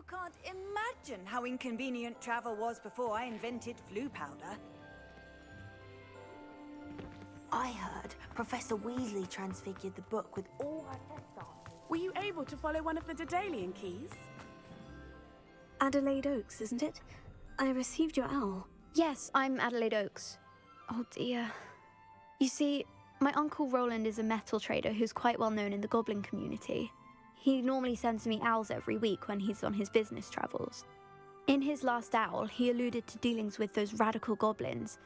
You can't imagine how inconvenient travel was before I invented flu powder. I heard Professor Weasley transfigured the book with all her test answers. Were you able to follow one of the Daedalian keys? Adelaide Oaks, isn't it? I received your owl. Yes, I'm Adelaide Oaks. Oh dear. You see, my uncle Roland is a metal trader who's quite well known in the goblin community. He normally sends me owls every week when he's on his business travels. In his last owl, he alluded to dealings with those radical goblins,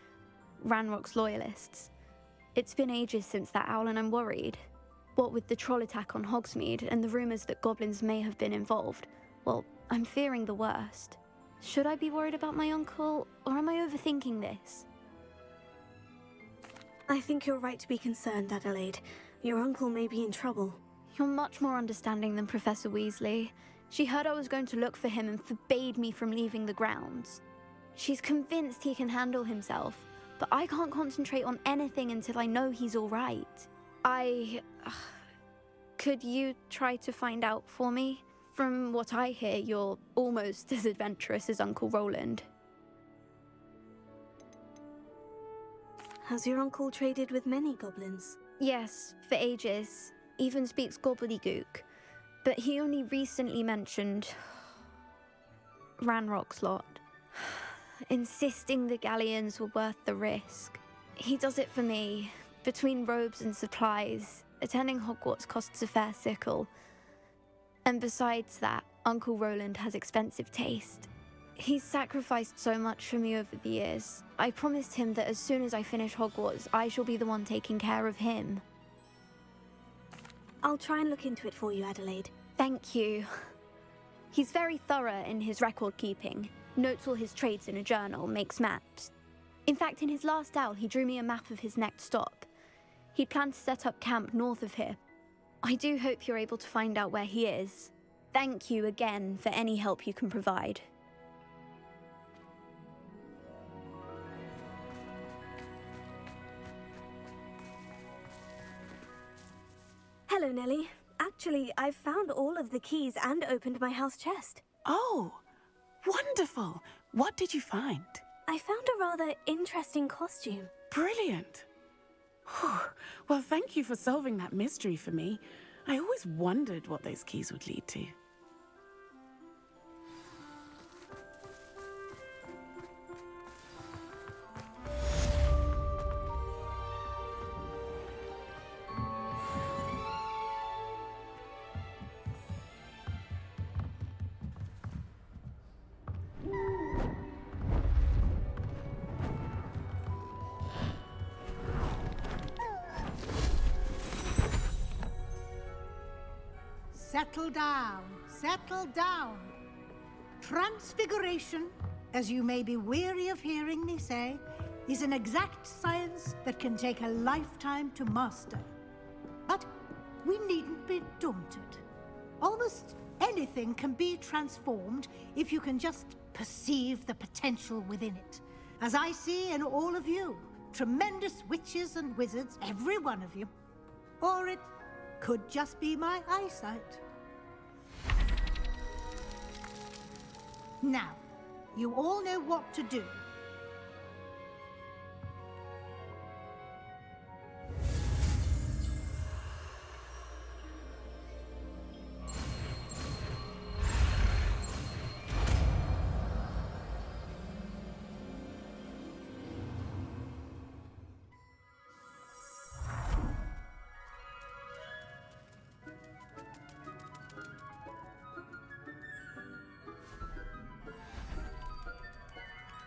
Ranrock's loyalists. It's been ages since that owl and I'm worried. What with the troll attack on Hogsmeade and the rumours that goblins may have been involved, well, I'm fearing the worst. Should I be worried about my uncle, or am I overthinking this? I think you're right to be concerned, Adelaide. Your uncle may be in trouble. You're much more understanding than Professor Weasley. She heard I was going to look for him and forbade me from leaving the grounds. She's convinced he can handle himself, but I can't concentrate on anything until I know he's all right. Could you try to find out for me? From what I hear, you're almost as adventurous as Uncle Roland. Has your uncle traded with many goblins? Yes, for ages. Even speaks gobbledygook. But he only recently mentioned Ranrock's lot, insisting the galleons were worth the risk. He does it for me. Between robes and supplies, attending Hogwarts costs a fair sickle. And besides that, Uncle Roland has expensive taste. He's sacrificed so much for me over the years. I promised him that as soon as I finish Hogwarts, I shall be the one taking care of him. I'll try and look into it for you, Adelaide. Thank you. He's very thorough in his record keeping, notes all his trades in a journal, makes maps. In fact, in his last owl, he drew me a map of his next stop. He planned to set up camp north of here. I do hope you're able to find out where he is. Thank you again for any help you can provide. Hello, Nellie. Actually, I've found all of the keys and opened my house chest. Oh, wonderful. What did you find? I found a rather interesting costume. Brilliant. Whew. Well, thank you for solving that mystery for me. I always wondered what those keys would lead to. Settle down, settle down. Transfiguration, as you may be weary of hearing me say, is an exact science that can take a lifetime to master. But we needn't be daunted. Almost anything can be transformed if you can just perceive the potential within it. As I see in all of you, tremendous witches and wizards, every one of you. Or it could just be my eyesight. Now, you all know what to do.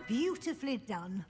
Beautifully done.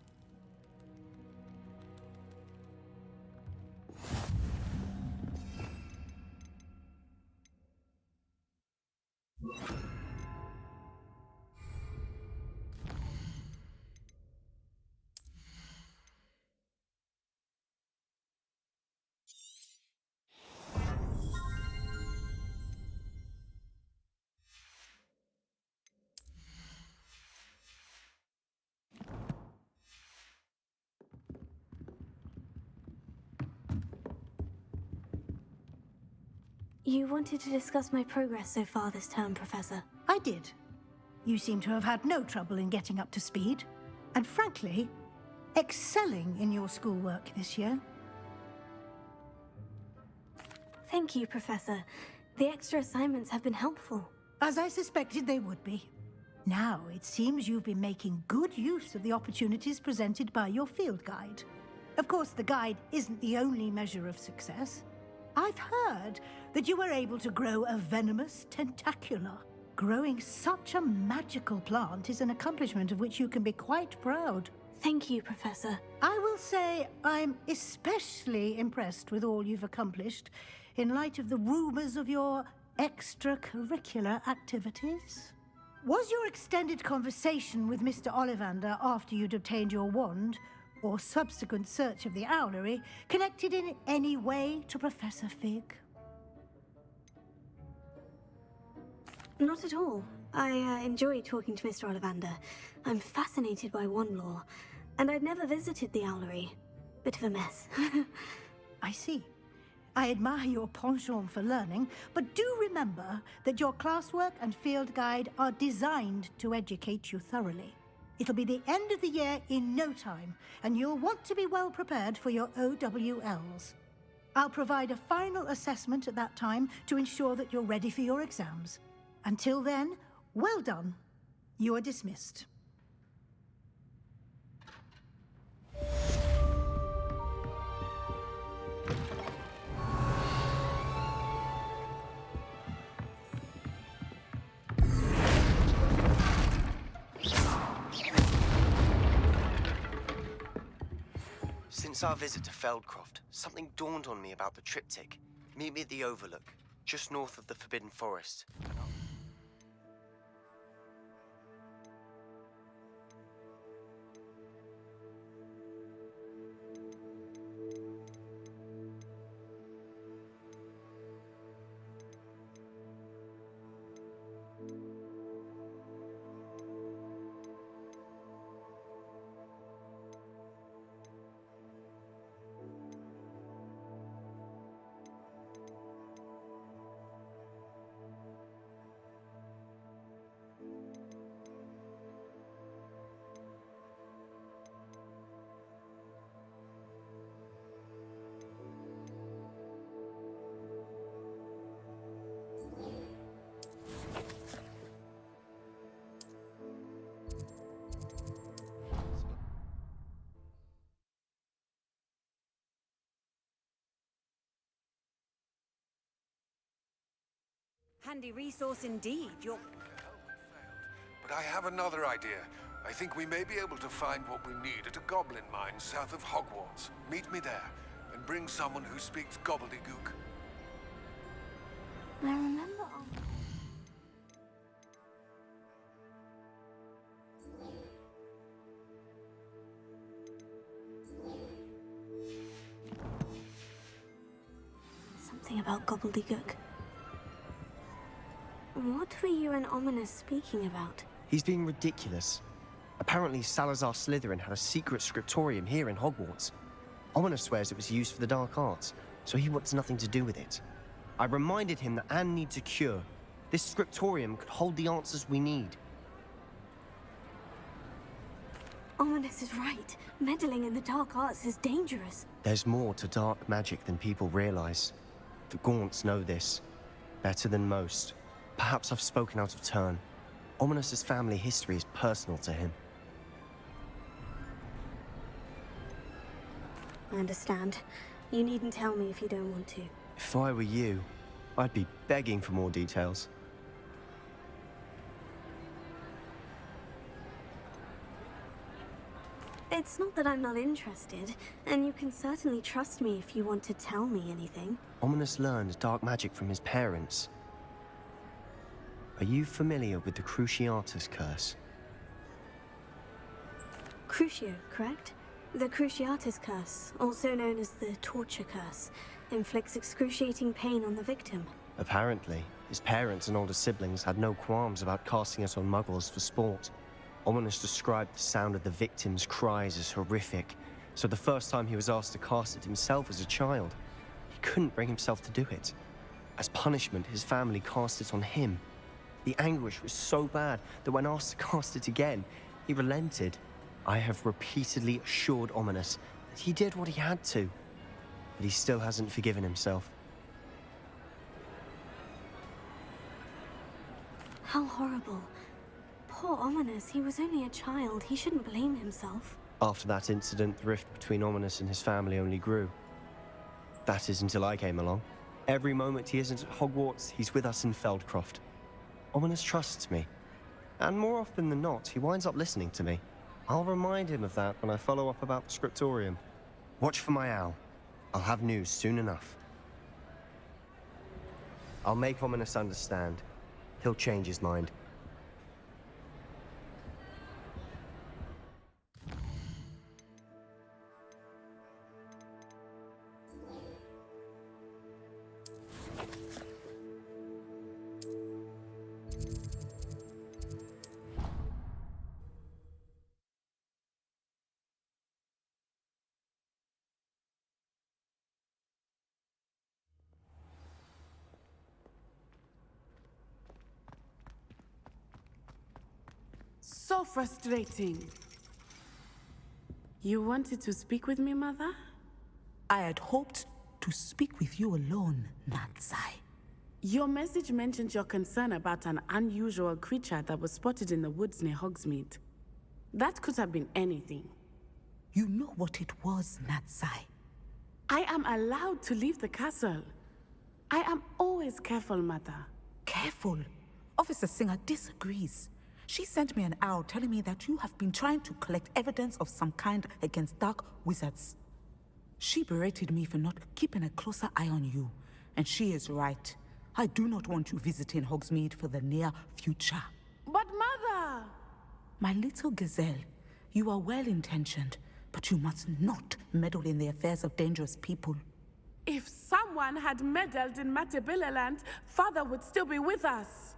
You wanted to discuss my progress so far this term, Professor. I did. you seem to have had no trouble in getting up to speed, and frankly, excelling in your schoolwork this year. Thank you, Professor. The extra assignments have been helpful. As I suspected they would be. Now, it seems you've been making good use of the opportunities presented by your field guide. Of course, the guide isn't the only measure of success. I've heard that you were able to grow a venomous tentacula. Growing such a magical plant is an accomplishment of which you can be quite proud. Thank you, Professor. I will say I'm especially impressed with all you've accomplished in light of the rumors of your extracurricular activities. Was your extended conversation with Mr. Ollivander after you'd obtained your wand, or subsequent search of the owlery, connected in any way to Professor Fig? Not at all. I enjoy talking to Mr. Ollivander. I'm fascinated by wand lore, and I'd never visited the owlery. Bit of a mess. I see. I admire your penchant for learning, but do remember that your classwork and field guide are designed to educate you thoroughly. It'll be the end of the year in no time, and you'll want to be well prepared for your OWLs. I'll provide a final assessment at that time to ensure that you're ready for your exams. Until then, well done. You are dismissed. Since our visit to Feldcroft, something dawned on me about the triptych. Meet me at the Overlook, just north of the Forbidden Forest. Handy resource indeed. But I have another idea. I think we may be able to find what we need at a goblin mine south of Hogwarts. Meet me there, and bring someone who speaks gobbledygook. I remember... Something about gobbledygook. What were you and Ominous speaking about? He's being ridiculous. Apparently Salazar Slytherin had a secret scriptorium here in Hogwarts. Ominous swears it was used for the dark arts, so he wants nothing to do with it. I reminded him that Anne needs a cure. This scriptorium could hold the answers we need. Ominous is right. Meddling in the dark arts is dangerous. There's more to dark magic than people realize. The Gaunts know this better than most. Perhaps I've spoken out of turn. Ominous's family history is personal to him. I understand. You needn't tell me if you don't want to. If I were you, I'd be begging for more details. It's not that I'm not interested, and you can certainly trust me if you want to tell me anything. Ominous learned dark magic from his parents. Are you familiar with the Cruciatus curse? Crucio, correct? The Cruciatus curse, also known as the torture curse, inflicts excruciating pain on the victim. Apparently, his parents and older siblings had no qualms about casting it on muggles for sport. Ominous described the sound of the victim's cries as horrific, so the first time he was asked to cast it himself as a child, he couldn't bring himself to do it. As punishment, his family cast it on him. The anguish was so bad that when asked to cast it again, he relented. I have repeatedly assured Ominous that he did what he had to, but he still hasn't forgiven himself. How horrible. Poor Ominous, he was only a child. He shouldn't blame himself. After that incident, the rift between Ominous and his family only grew. That is until I came along. Every moment he isn't at Hogwarts, he's with us in Feldcroft. Ominous trusts me. And more often than not, he winds up listening to me. I'll remind him of that when I follow up about the scriptorium. Watch for my owl. I'll have news soon enough. I'll make Ominous understand. He'll change his mind. So frustrating. You wanted to speak with me, Mother? I had hoped to speak with you alone, Natsai. Your message mentioned your concern about an unusual creature that was spotted in the woods near Hogsmeade. That could have been anything. You know what it was, Natsai. I am allowed to leave the castle. I am always careful, Mother. Careful. Officer Singer disagrees. She sent me an owl telling me that you have been trying to collect evidence of some kind against dark wizards. She berated me for not keeping a closer eye on you, and she is right. I do not want you visiting Hogsmeade for the near future. But Mother! My little gazelle, you are well-intentioned, but you must not meddle in the affairs of dangerous people. If someone had meddled in Matabeleland, Father would still be with us.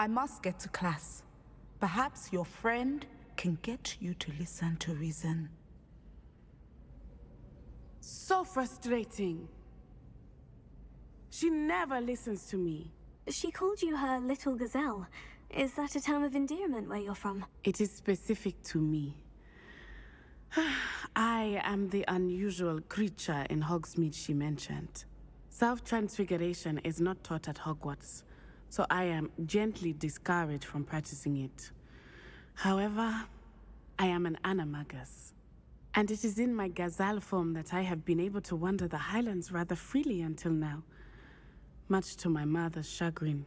I must get to class. Perhaps your friend can get you to listen to reason. So frustrating. She never listens to me. She called you her little gazelle. Is that a term of endearment where you're from? It is specific to me. I am the unusual creature in Hogsmeade she mentioned. Self-transfiguration is not taught at Hogwarts, so I am gently discouraged from practicing it. However, I am an animagus, and it is in my gazelle form that I have been able to wander the Highlands rather freely until now, much to my mother's chagrin.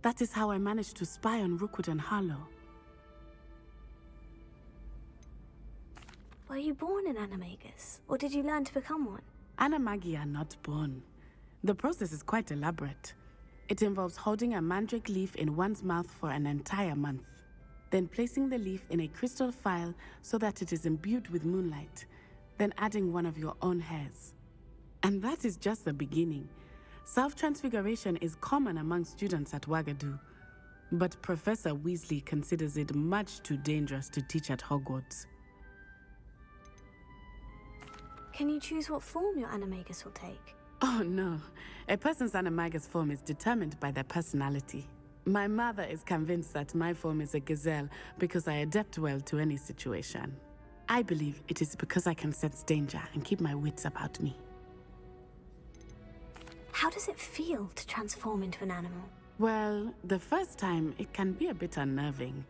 That is how I managed to spy on Rookwood and Harlow. Were you born an animagus, or did you learn to become one? Animagi are not born. The process is quite elaborate. It involves holding a mandrake leaf in one's mouth for an entire month, then placing the leaf in a crystal phial so that it is imbued with moonlight, then adding one of your own hairs. And that is just the beginning. Self-transfiguration is common among students at Wagadu, but Professor Weasley considers it much too dangerous to teach at Hogwarts. Can you choose what form your animagus will take? Oh no, a person's animagus form is determined by their personality. My mother is convinced that my form is a gazelle because I adapt well to any situation. I believe it is because I can sense danger and keep my wits about me. How does it feel to transform into an animal? Well, the first time it can be a bit unnerving.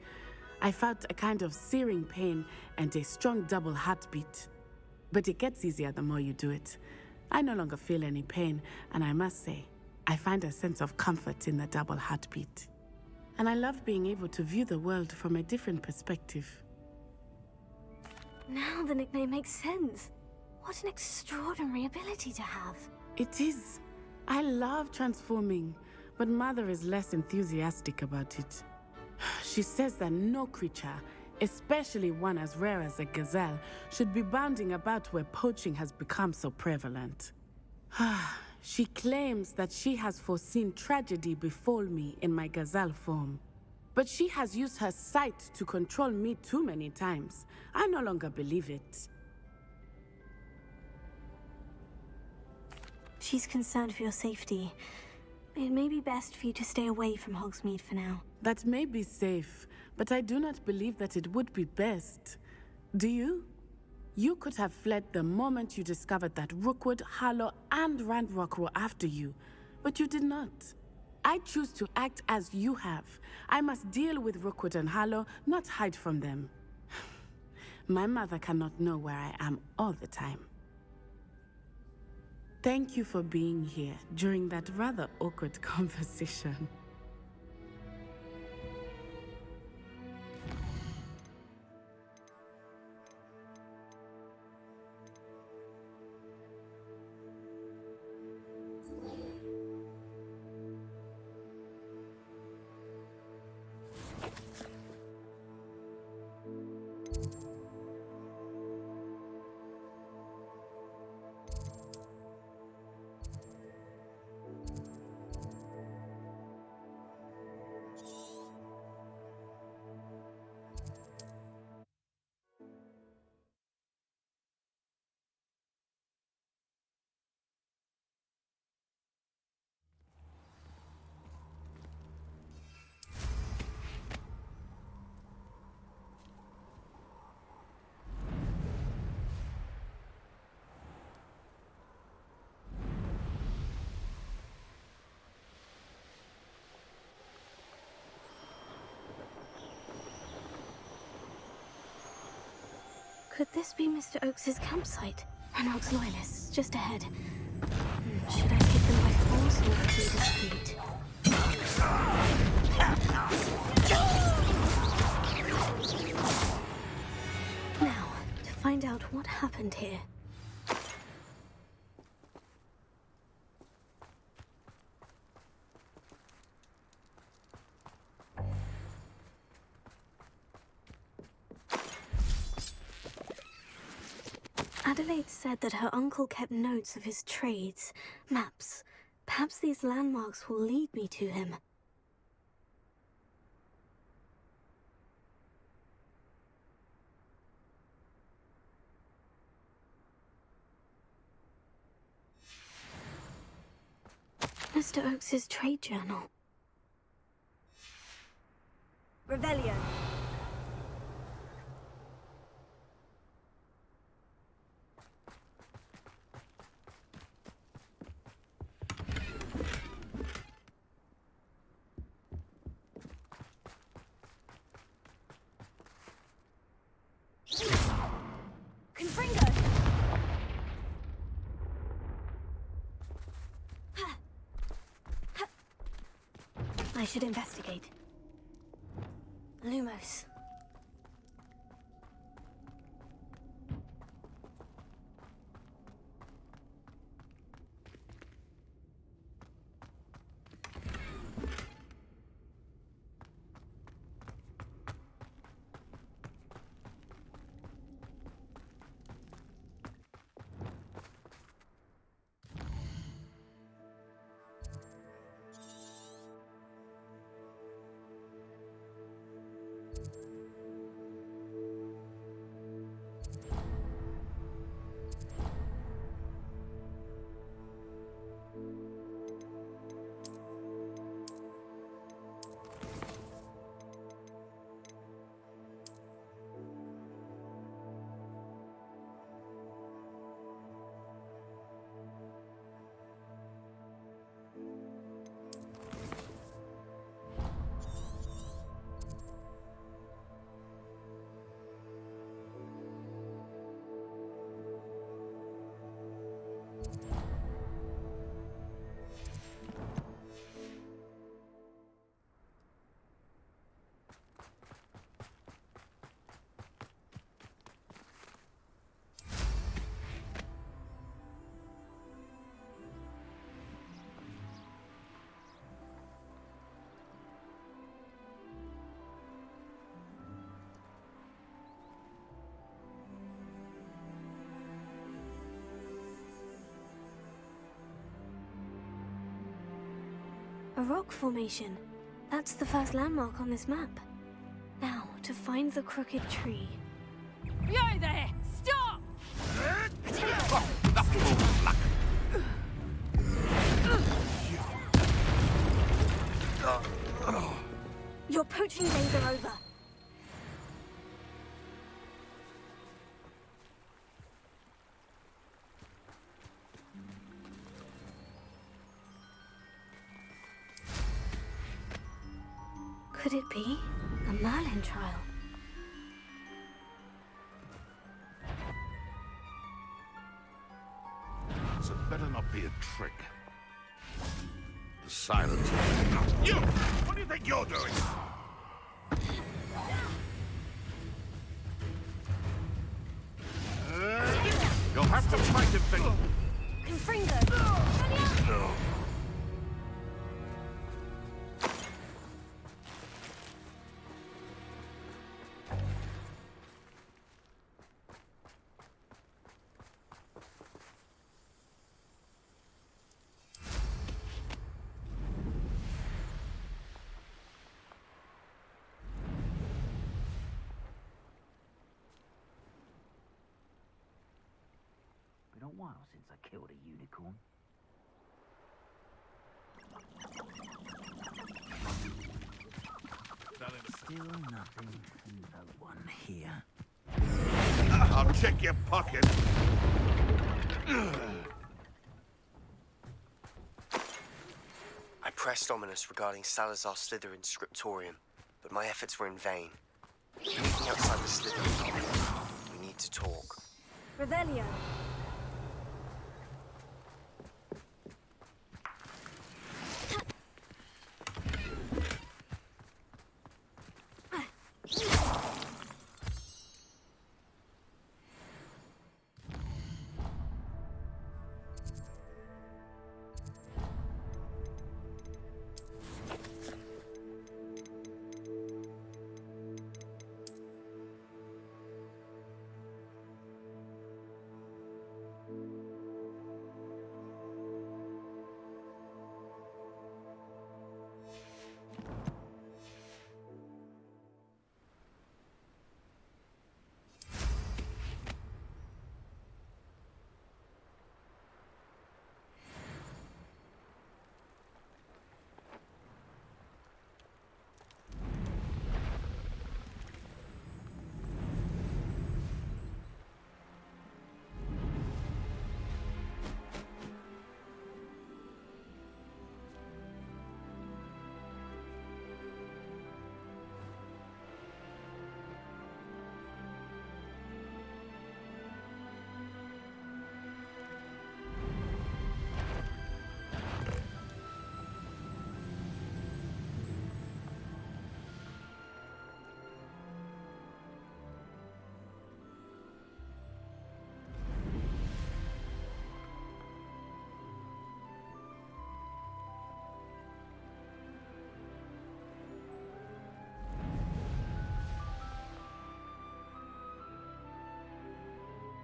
I felt a kind of searing pain and a strong double heartbeat. But it gets easier the more you do it. I no longer feel any pain, and I must say, I find a sense of comfort in the double heartbeat. And I love being able to view the world from a different perspective. Now the nickname makes sense. What an extraordinary ability to have. It is. I love transforming, but Mother is less enthusiastic about it. She says that no creature, especially one as rare as a gazelle, should be bounding about where poaching has become so prevalent. She claims that she has foreseen tragedy befall me in my gazelle form. But she has used her sight to control me too many times. I no longer believe it. She's concerned for your safety. It may be best for you to stay away from Hogsmeade for now. That may be safe, but I do not believe that it would be best. Do you? You could have fled the moment you discovered that Rookwood, Harlow, and Ranrock were after you, but you did not. I choose to act as you have. I must deal with Rookwood and Harlow, not hide from them. My mother cannot know where I am all the time. Thank you for being here during that rather awkward conversation. Could this be Mr. Oakes's campsite? Ranrock's loyalists, just ahead. Should I take them by force or be discreet? Now, to find out what happened here. Adelaide said that her uncle kept notes of his trades, maps. Perhaps these landmarks will lead me to him. Mr. Oakes's trade journal. Revelio. I should investigate. Lumos. A rock formation. That's the first landmark on this map. Now, to find the crooked tree. Yo there! Stop! Salazar. Your poaching days are over. Could it be a Merlin trial? So it better not be a trick. The silence. You! What do you think you're doing? You'll have to fight him, thing. Confringo! Been a while since I killed a unicorn. Still nothing, no one here. I'll check your pocket. I pressed Ominous regarding Salazar Slytherin's scriptorium, but my efforts were in vain. Meeting outside the Slytherin, we need to talk. Revelio.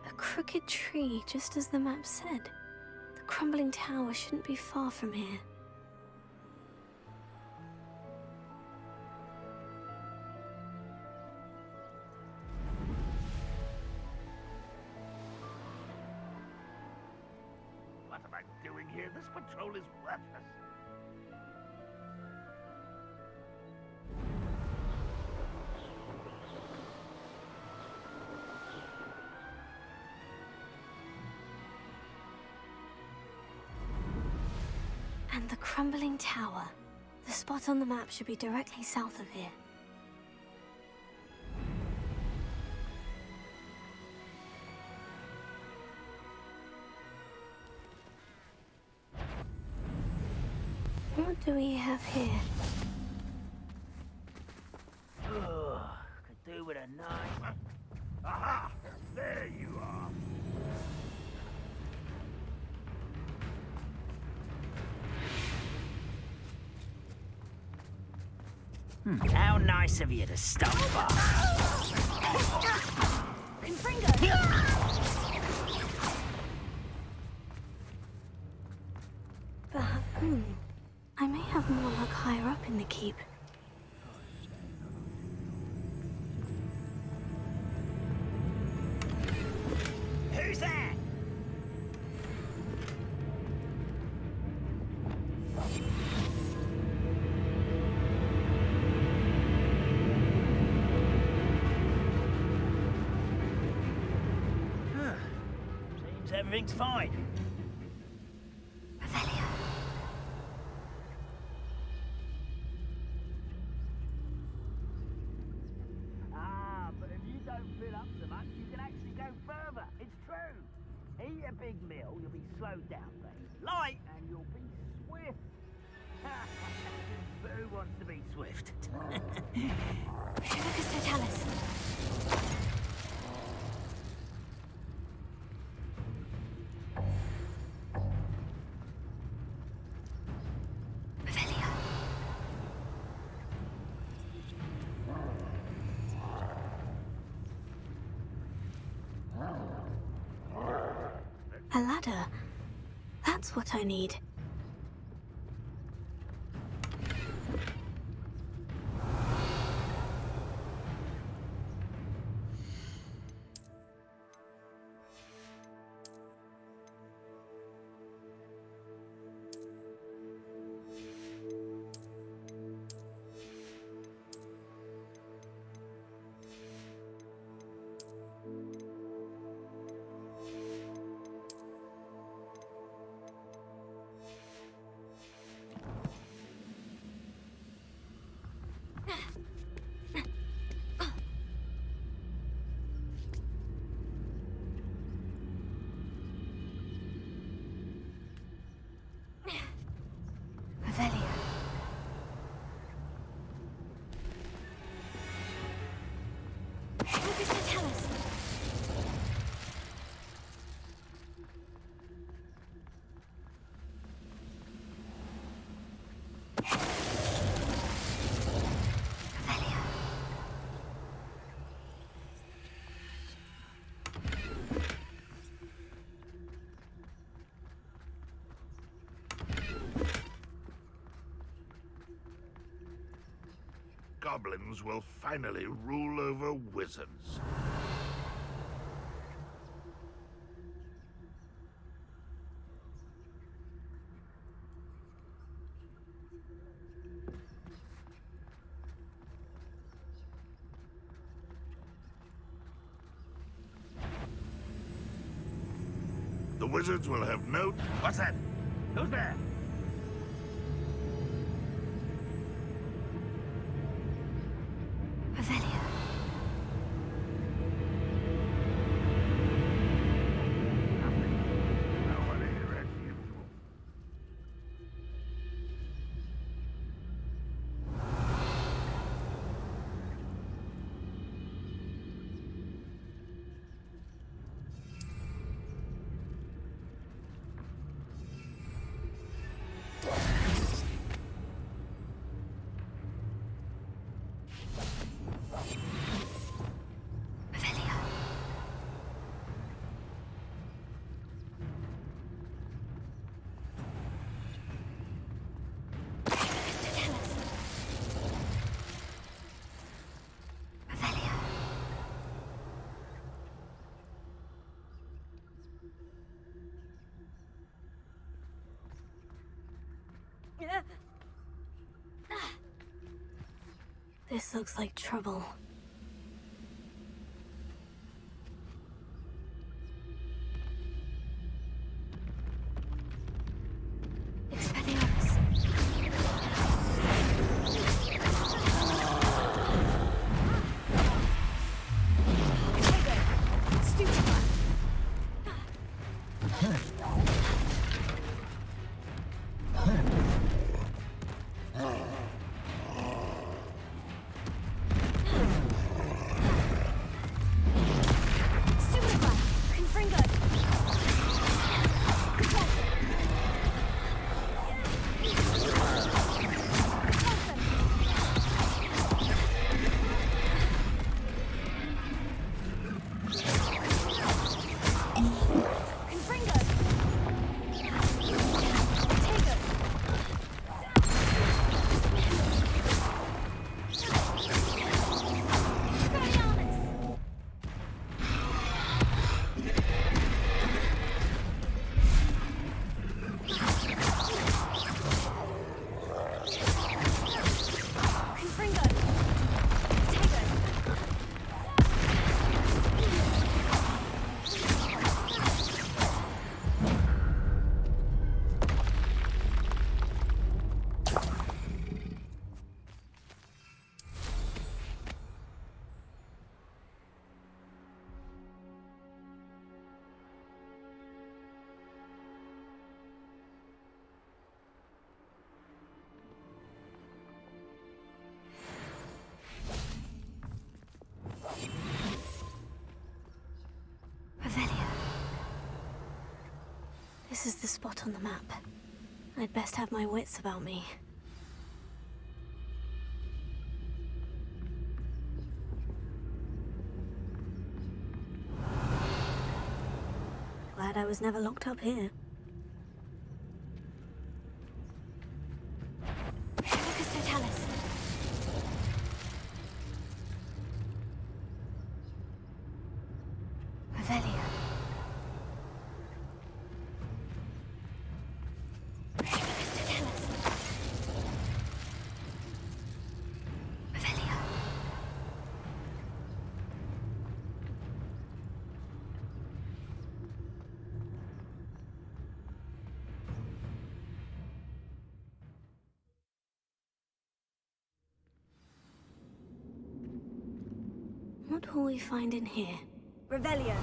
A crooked tree, just as the map said. The crumbling tower shouldn't be far from here. What am I doing here? This patrol is worthless. And the crumbling tower. The spot on the map should be directly south of here. What do we have here? Could do with a knife. Aha! There you are. How nice of you to stop by. But, I may have more luck higher up in the keep. Who's that? everything's fine. Ah, but if you don't fill up so much, you can actually go further. It's true. Eat a big meal, you'll be slowed down, babe. Light, and you'll be swift. But who wants to be swift? Lucas Totalis. A ladder. That's what I need. Goblins will finally rule over wizards. The wizards will have no... What's that? Who's there? This looks like trouble. This is the spot on the map. I'd best have my wits about me. Glad I was never locked up here. Lucas Totalis. Revelia. Lucas Totalis. Revelia. What will we find in here? Revelio.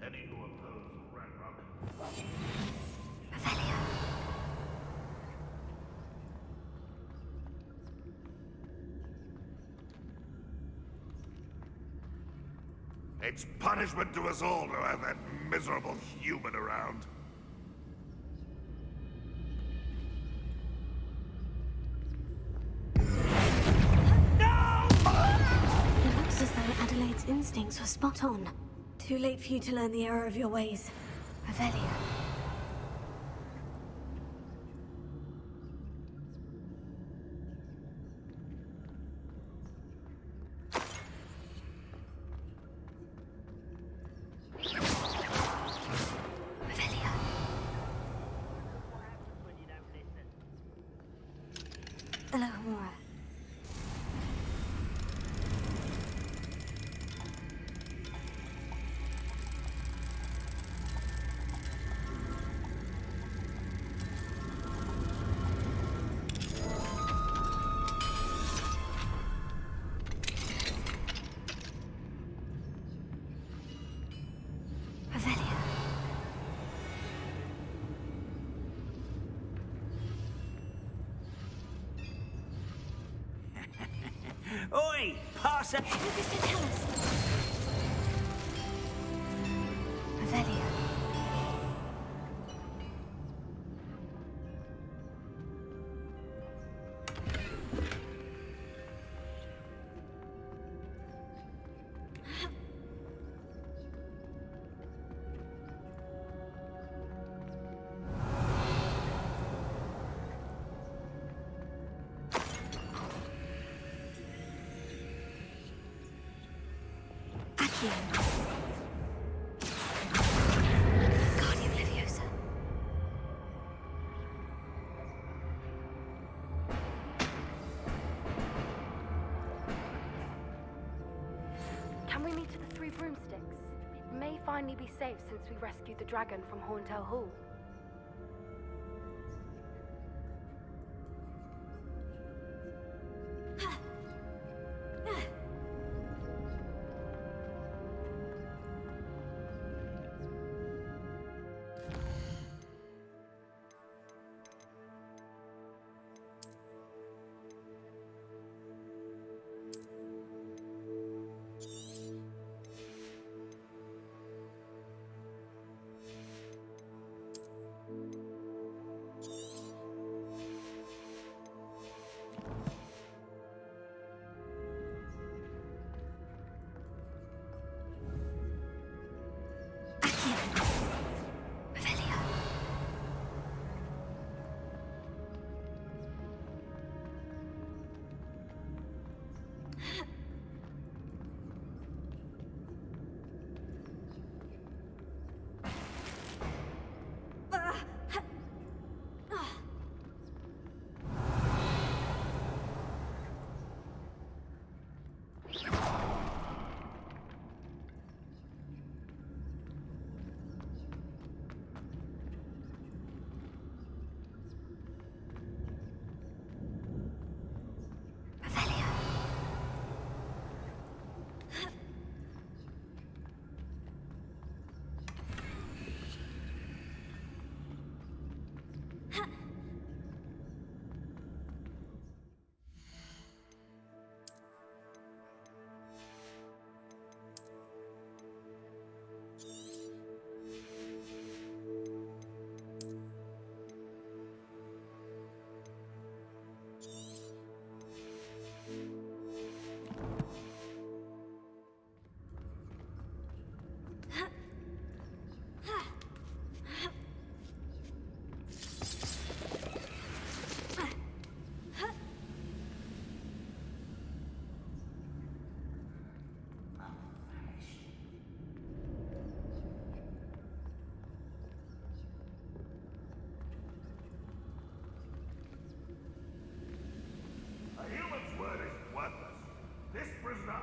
Any who oppose Ragnarok. Revelia. It's punishment to us all to have that miserable human around. It looks as though Adelaide's instincts were spot on. Too late for you to learn the error of your ways. Revelia. Revelia. When you don't listen. Alohomora. Revelia. Oi, pass it. Lucas Totalis. Revelia. Accio. Guardian Leviosa. Can we meet at the Three Broomsticks? It may finally be safe since we rescued the dragon from Horntail Hall.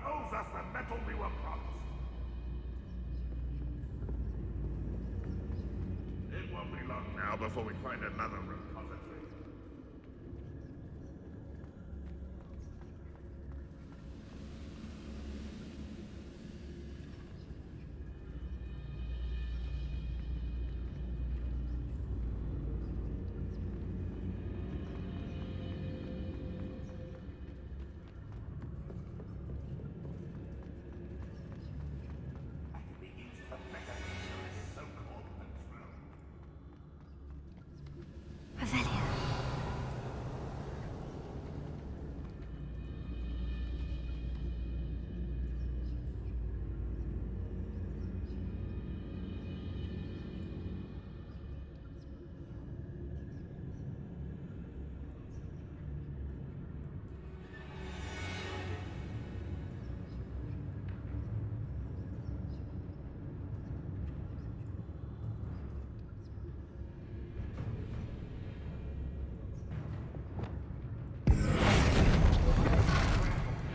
owes us the metal we were promised. It won't be long now before we find another repository. Revelia.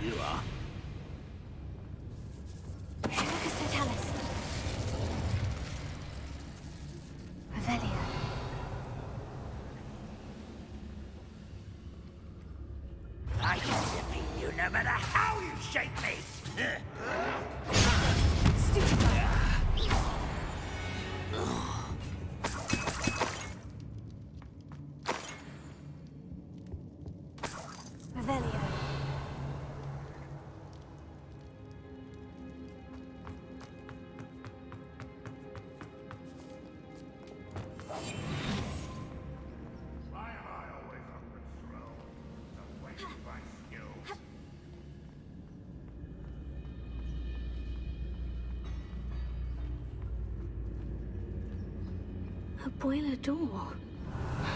You are. Lucas Vitalis. Revelia. I can defeat you no matter how you shake me! Revelia. Why am I always on patrol? To waste my skills. A boiler door.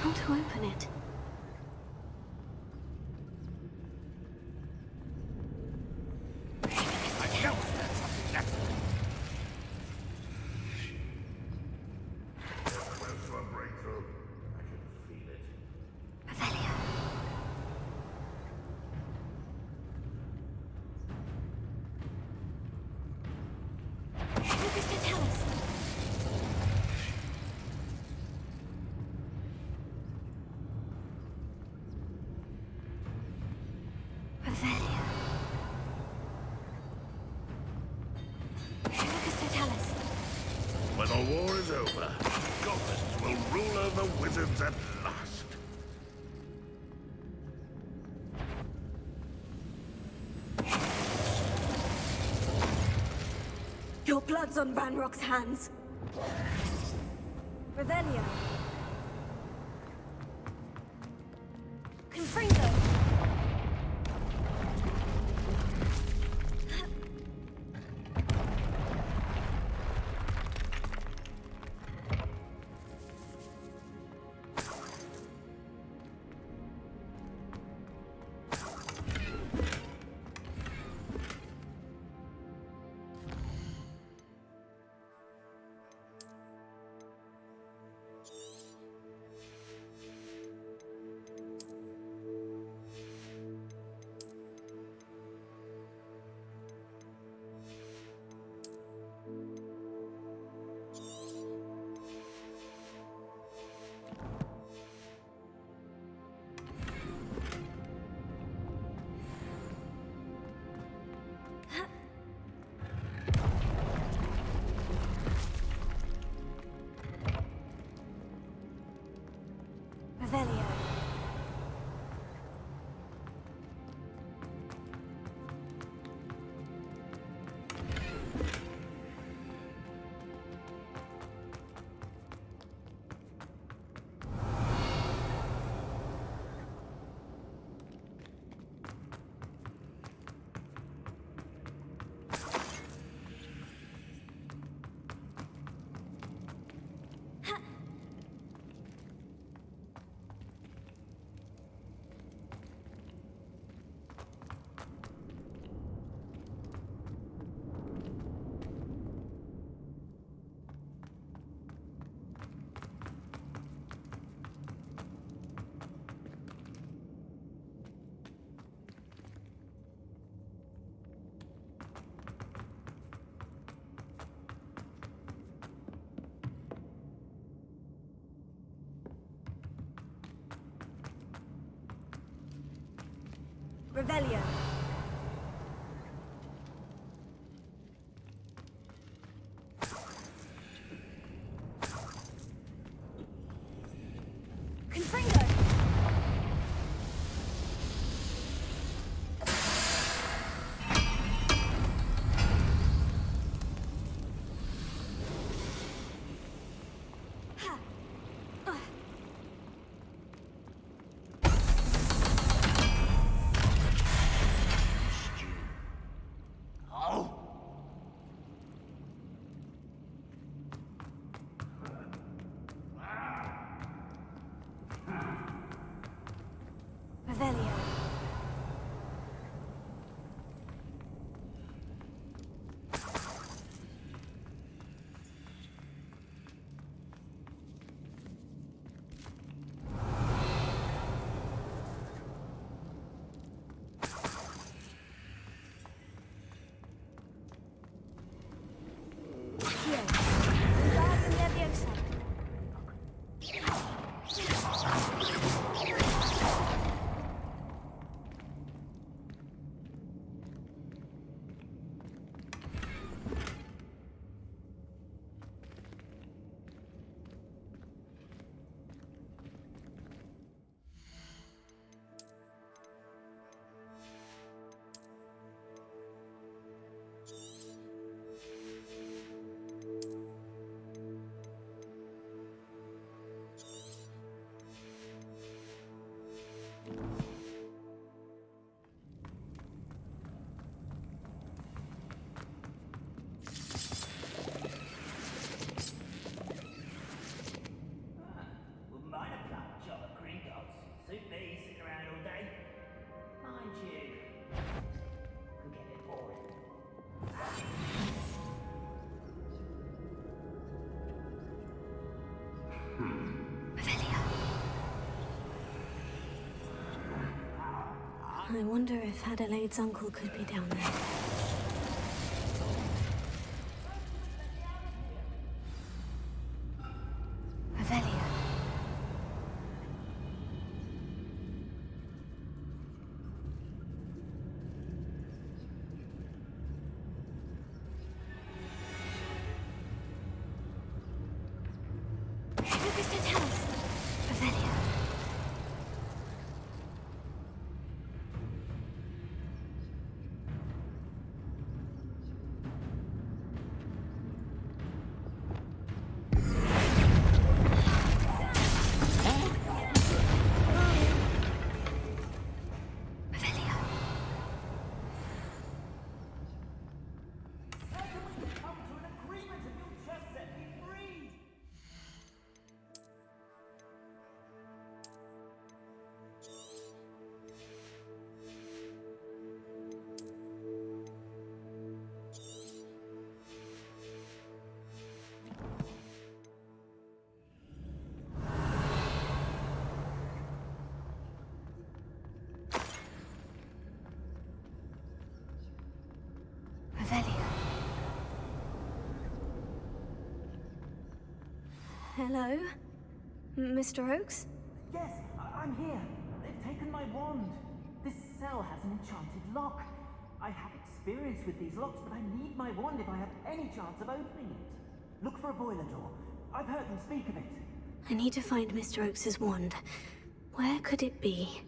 How to open it? I know there's something left. Close to a breakthrough. I can feel it. Revelia. Lucas Vitalis. Revelia. Lucas Vitalis. When the war is over, goblins will rule over wizards at last. Your blood's on Ranrock's hands. Revelia. Confringo. Revelio. Confringo! Revelio. Wouldn't mind a plum job at Gringotts. Suit me sitting around all day. Mind you, could get a bit boring. I wonder if Adelaide's uncle could be down there. Revelio. Focus to tell us. Revelio. Revelio. Hello? Mr. Oakes? Yes, I'm here. They've taken my wand. This cell has an enchanted lock. I have experience with these locks, but I need my wand if I have any chance of opening it. Look for a boiler door. I've heard them speak of it. I need to find Mr. Oakes' wand. Where could it be?